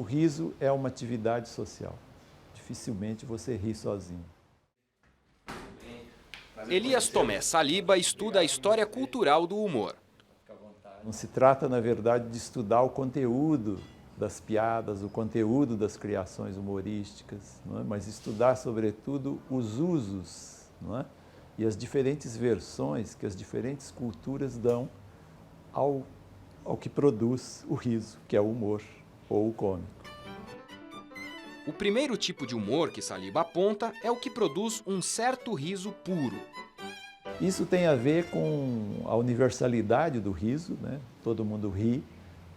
riso é uma atividade social. Dificilmente você ri sozinho. Elias Tomé Saliba estuda a história cultural do humor. Não se trata, na verdade, de estudar o conteúdo das piadas, o conteúdo das criações humorísticas, não é? Mas estudar, sobretudo, os usos, não é? E as diferentes versões que as diferentes culturas dão ao que produz o riso, que é o humor ou o cômico. O primeiro tipo de humor que Saliba aponta é o que produz um certo riso puro. Isso tem a ver com a universalidade do riso, né? Todo mundo ri,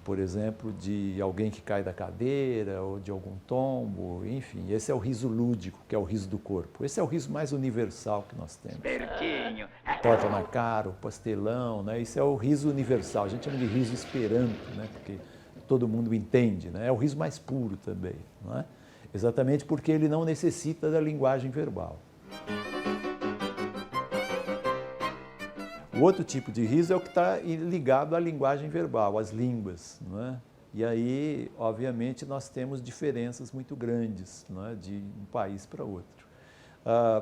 por exemplo, de alguém que cai da cadeira ou de algum tombo, enfim. Esse é o riso lúdico, que é o riso do corpo. Esse é o riso mais universal que nós temos. Pertinho. Torta na cara, o pastelão, né? Isso é o riso universal. A gente chama de riso esperanto, né? Porque todo mundo entende, né? É o riso mais puro também, não é? Exatamente porque ele não necessita da linguagem verbal. O outro tipo de riso é o que está ligado à linguagem verbal, às línguas, não é? E aí, obviamente, nós temos diferenças muito grandes, não é? De um país para outro.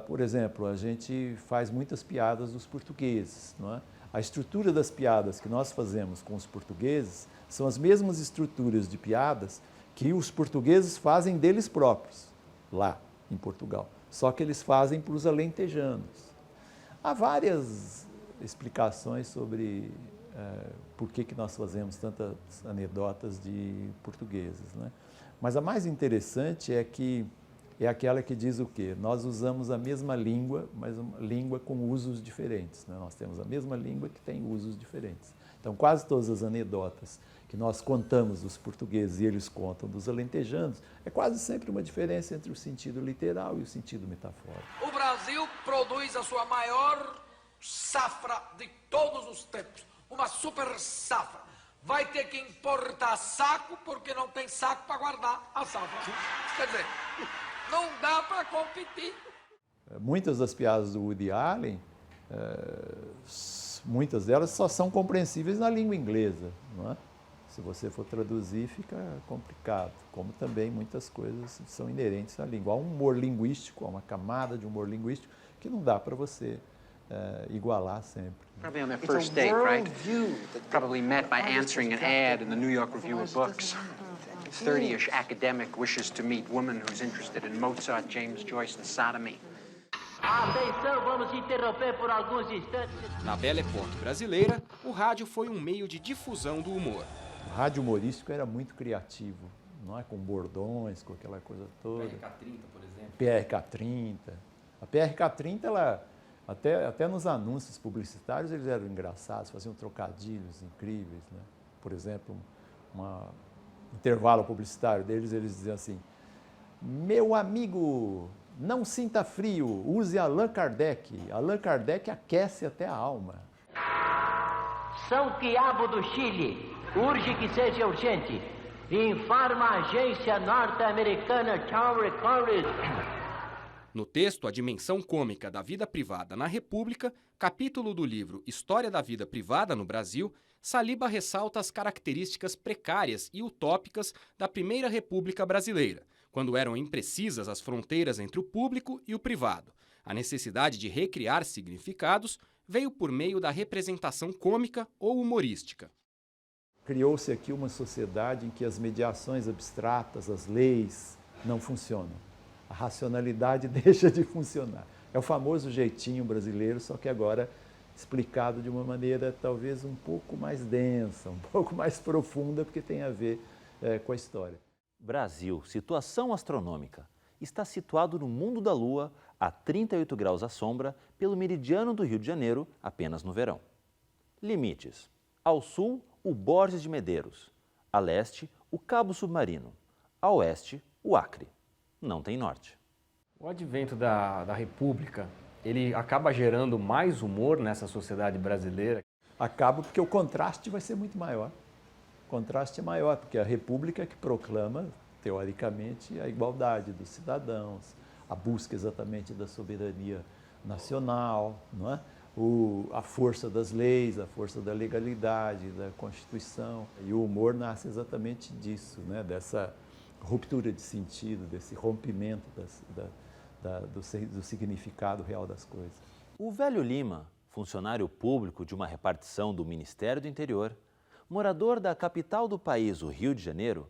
Por exemplo, a gente faz muitas piadas dos portugueses, não é? A estrutura das piadas que nós fazemos com os portugueses são as mesmas estruturas de piadas que os portugueses fazem deles próprios, lá em Portugal. Só que eles fazem para os alentejanos. Há várias explicações sobre por que nós fazemos tantas anedotas de portugueses, né? Mas a mais interessante é que é aquela que diz o quê? Nós usamos a mesma língua, mas uma língua com usos diferentes, né? Nós temos a mesma língua que tem usos diferentes. Então, quase todas as anedotas que nós contamos dos portugueses e eles contam dos alentejanos, é quase sempre uma diferença entre o sentido literal e o sentido metafórico. O Brasil produz a sua maior safra de todos os tempos, uma super safra. Vai ter que importar saco porque não tem saco para guardar a safra. Quer dizer, não dá para competir. Muitas das piadas do Woody Allen, muitas delas só são compreensíveis na língua inglesa, não é? Se você for traduzir, fica complicado, como também muitas coisas são inerentes à língua. Há um humor linguístico, há uma camada de humor linguístico que não dá para você igualar sempre. Probably on their first date, right? Probably met by answering an ad in the New York Review of Books. 30-ish academic wishes to meet woman who's interested in Mozart, James Joyce, and sodomy. Atenção, vamos interromper por alguns instantes. Na Belle Époque brasileira, o rádio foi um meio de difusão do humor. O rádio humorístico era muito criativo, não é? Com bordões, com aquela coisa toda. PRK-30, por exemplo. PRK-30. A PRK-30, ela, até nos anúncios publicitários, eles eram engraçados, faziam trocadilhos incríveis, né? Por exemplo, um intervalo publicitário deles, eles diziam assim: meu amigo, não sinta frio, use Allan Kardec. Allan Kardec aquece até a alma. São Quiabo do Chile, urge que seja urgente. Informa a agência norte-americana Tower Records. No texto A Dimensão Cômica da Vida Privada na República, capítulo do livro História da Vida Privada no Brasil, Saliba ressalta as características precárias e utópicas da Primeira República Brasileira, quando eram imprecisas as fronteiras entre o público e o privado. A necessidade de recriar significados veio por meio da representação cômica ou humorística. Criou-se aqui uma sociedade em que as mediações abstratas, as leis, não funcionam. A racionalidade deixa de funcionar. É o famoso jeitinho brasileiro, só que agora explicado de uma maneira talvez um pouco mais densa, um pouco mais profunda, porque tem a ver com a história. Brasil, situação astronômica. Está situado no mundo da Lua, a 38 graus à sombra, pelo meridiano do Rio de Janeiro, apenas no verão. Limites. Ao sul, o Borges de Medeiros. A leste, o Cabo Submarino. A oeste, o Acre. Não tem norte. O advento da República, ele acaba gerando mais humor nessa sociedade brasileira? Acaba porque o contraste vai ser muito maior. O contraste é maior, porque a República é que proclama, teoricamente, a igualdade dos cidadãos, a busca exatamente da soberania nacional, não é? A força das leis, a força da legalidade, da Constituição. E o humor nasce exatamente disso, né? Dessa ruptura de sentido, desse rompimento do significado real das coisas. O velho Lima, funcionário público de uma repartição do Ministério do Interior, morador da capital do país, o Rio de Janeiro,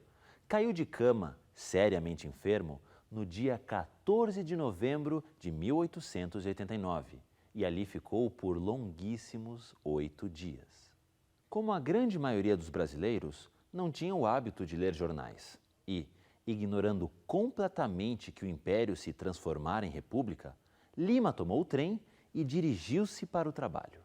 caiu de cama, seriamente enfermo, no dia 14 de novembro de 1889 e ali ficou por longuíssimos 8 dias. Como a grande maioria dos brasileiros, não tinha o hábito de ler jornais e, ignorando completamente que o Império se transformara em república, Lima tomou o trem e dirigiu-se para o trabalho.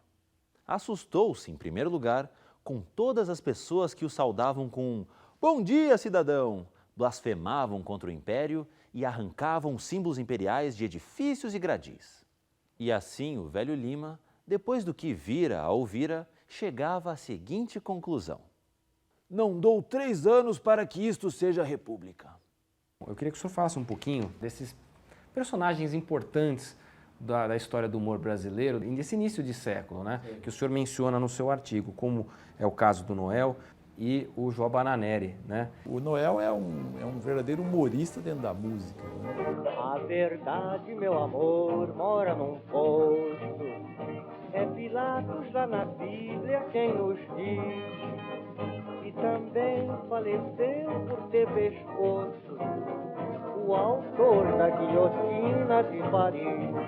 Assustou-se, em primeiro lugar, com todas as pessoas que o saudavam com "Bom dia, cidadão!", blasfemavam contra o Império e arrancavam símbolos imperiais de edifícios e gradis. E assim o velho Lima, depois do que vira a ouvira, chegava à seguinte conclusão: não dou 3 anos para que isto seja república. Eu queria que o senhor falasse um pouquinho desses personagens importantes da história do humor brasileiro, desse início de século, né? Que o senhor menciona no seu artigo, como é o caso do Noel e o João Bananeri, né? O Noel é um verdadeiro humorista dentro da música, né? A verdade, meu amor, mora num poço. É Pilatos lá na Bíblia quem nos diz. E também faleceu por ter pescoço o autor da guilhotina de Paris.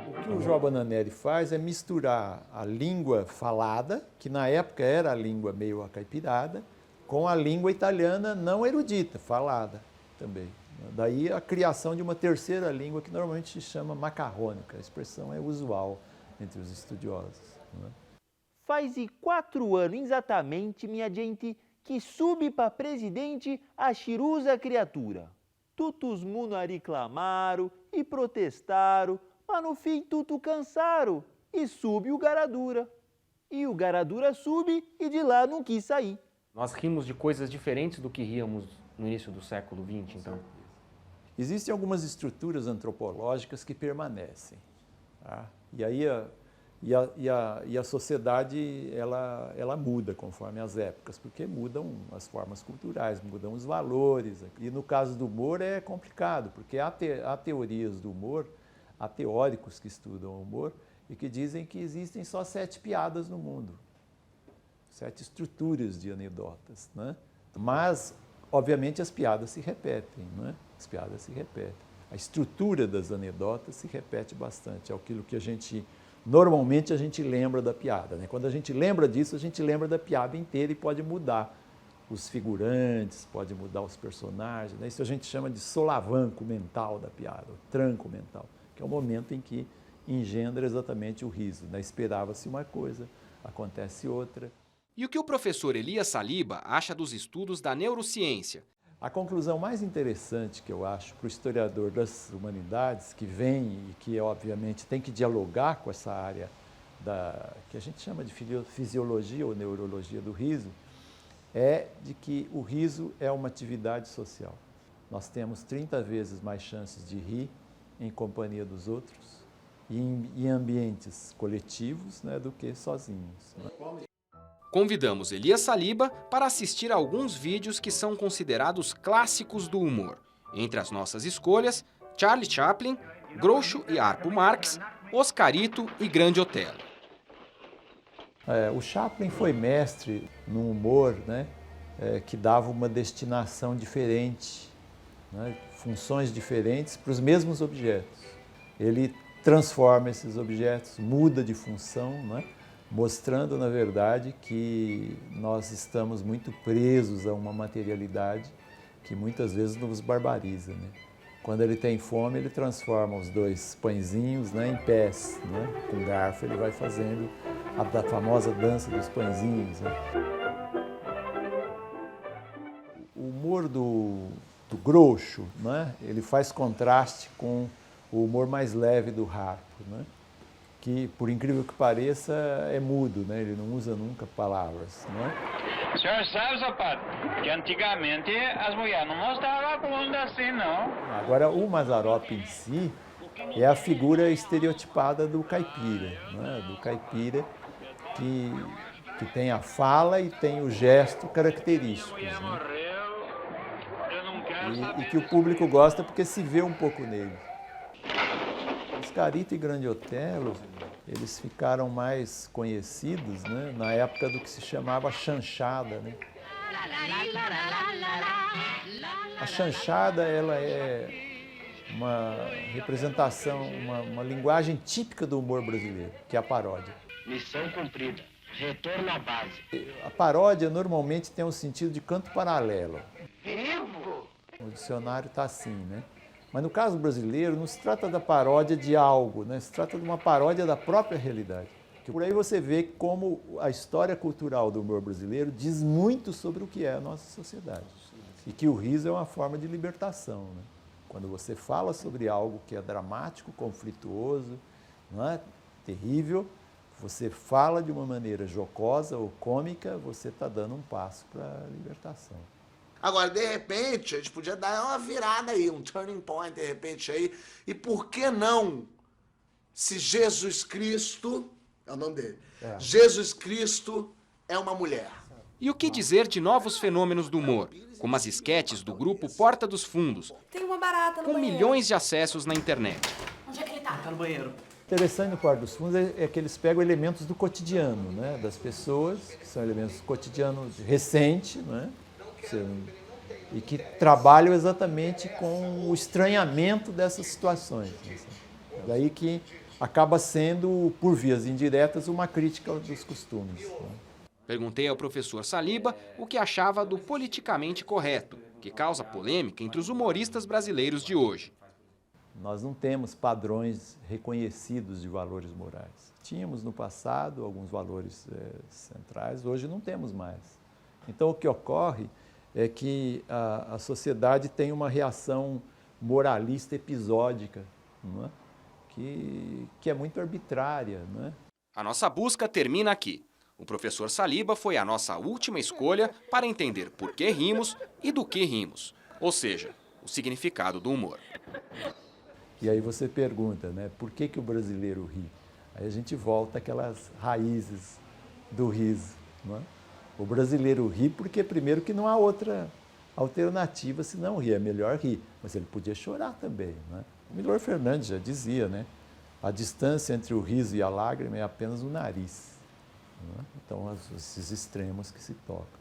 O que o João Bananeri faz é misturar a língua falada, que na época era a língua meio acaipirada, com a língua italiana não erudita, falada também. Daí a criação de uma terceira língua que normalmente se chama macarrônica. A expressão é usual entre os estudiosos, né? Faz 4 anos exatamente, minha gente, que subi para presidente a chirusa criatura. Tutus munari clamaram e protestaram, mas no fim tudo cansaram e sube o Garadura. E o Garadura sube e de lá não quis sair. Nós rimos de coisas diferentes do que ríamos no início do século XX, então. Existem algumas estruturas antropológicas que permanecem, tá? E aí a sociedade ela muda conforme as épocas, porque mudam as formas culturais, mudam os valores. E no caso do humor é complicado, porque há teorias do humor, há teóricos que estudam o humor e que dizem que existem só 7 piadas no mundo, 7 estruturas de anedotas, né? Mas, obviamente, as piadas se repetem, né? As piadas se repetem. A estrutura das anedotas se repete bastante. É aquilo que normalmente a gente lembra da piada, né? Quando a gente lembra disso, a gente lembra da piada inteira e pode mudar os figurantes, pode mudar os personagens, né? Isso a gente chama de solavanco mental da piada, o tranco mental, que é o momento em que engendra exatamente o riso, né? Esperava-se uma coisa, acontece outra. E o que o professor Elias Saliba acha dos estudos da neurociência? A conclusão mais interessante que eu acho para o historiador das humanidades, que vem e que, obviamente, tem que dialogar com essa área que a gente chama de fisiologia ou neurologia do riso, é de que o riso é uma atividade social. Nós temos 30 vezes mais chances de rir em companhia dos outros e em ambientes coletivos, né, do que sozinhos, né? Convidamos Elias Saliba para assistir a alguns vídeos que são considerados clássicos do humor. Entre as nossas escolhas, Charlie Chaplin, Groucho e Harpo Marx, Oscarito e Grande Otelo. O Chaplin foi mestre no humor, né, que dava uma destinação diferente, né, funções diferentes para os mesmos objetos. Ele transforma esses objetos, muda de função, né, mostrando, na verdade, que nós estamos muito presos a uma materialidade que muitas vezes nos barbariza, né? Quando ele tem fome, ele transforma os 2 pãezinhos, né, em pés, né? Com garfo ele vai fazendo a famosa dança dos pãezinhos, né? O humor do Groucho, né, ele faz contraste com o humor mais leve do Harpo, né? Que, por incrível que pareça, é mudo, né? Ele não usa nunca palavras, né? O senhor sabe, Zapato, que antigamente as mulheres não mostravam a bunda assim, não. Agora, o Mazzaropi em si é a figura estereotipada do caipira, né? Do caipira que tem a fala e tem o gesto característico, né? Eu não quero e que o público gosta porque se vê um pouco nele. Oscarito e Grande Otelo, eles ficaram mais conhecidos, né, na época do que se chamava chanchada, né? A chanchada, ela é uma representação, uma linguagem típica do humor brasileiro, que é a paródia. Missão cumprida. Retorno à base. A paródia normalmente tem um sentido de canto paralelo. Vivo! O dicionário está assim, né? Mas no caso brasileiro, não se trata da paródia de algo, né? Se trata de uma paródia da própria realidade. Por aí você vê como a história cultural do humor brasileiro diz muito sobre o que é a nossa sociedade. E que o riso é uma forma de libertação, né? Quando você fala sobre algo que é dramático, conflituoso, não é? Terrível, você fala de uma maneira jocosa ou cômica, você está dando um passo para a libertação. Agora, de repente, a gente podia dar uma virada aí, um turning point, de repente, aí. E por que não, se Jesus Cristo, é o nome dele, Jesus Cristo é uma mulher? E o que dizer de novos fenômenos do humor, como as esquetes do grupo Porta dos Fundos, Tem uma barata no com banheiro. milhões de acessos na internet? Onde é que ele tá? Tá no banheiro. O interessante no Porta dos Fundos é que eles pegam elementos do cotidiano, né, das pessoas, que são elementos do cotidiano recente, né, e que trabalham exatamente com o estranhamento dessas situações. Daí que acaba sendo, por vias indiretas, uma crítica dos costumes. Né? Perguntei ao professor Saliba o que achava do politicamente correto, que causa polêmica entre os humoristas brasileiros de hoje. Nós não temos padrões reconhecidos de valores morais. Tínhamos no passado alguns valores centrais, hoje não temos mais. Então o que ocorre é que a sociedade tem uma reação moralista episódica, não é? Que é muito arbitrária. Não é? A nossa busca termina aqui. O professor Saliba foi a nossa última escolha para entender por que rimos e do que rimos, ou seja, o significado do humor. E aí você pergunta, né, por que o brasileiro ri? Aí a gente volta àquelas raízes do riso. Não é? O brasileiro ri porque, primeiro, que não há outra alternativa senão rir. É melhor rir, mas ele podia chorar também. Não é? O Milor Fernandes já dizia, né, a distância entre o riso e a lágrima é apenas o nariz. Não é? Então, esses extremos que se tocam.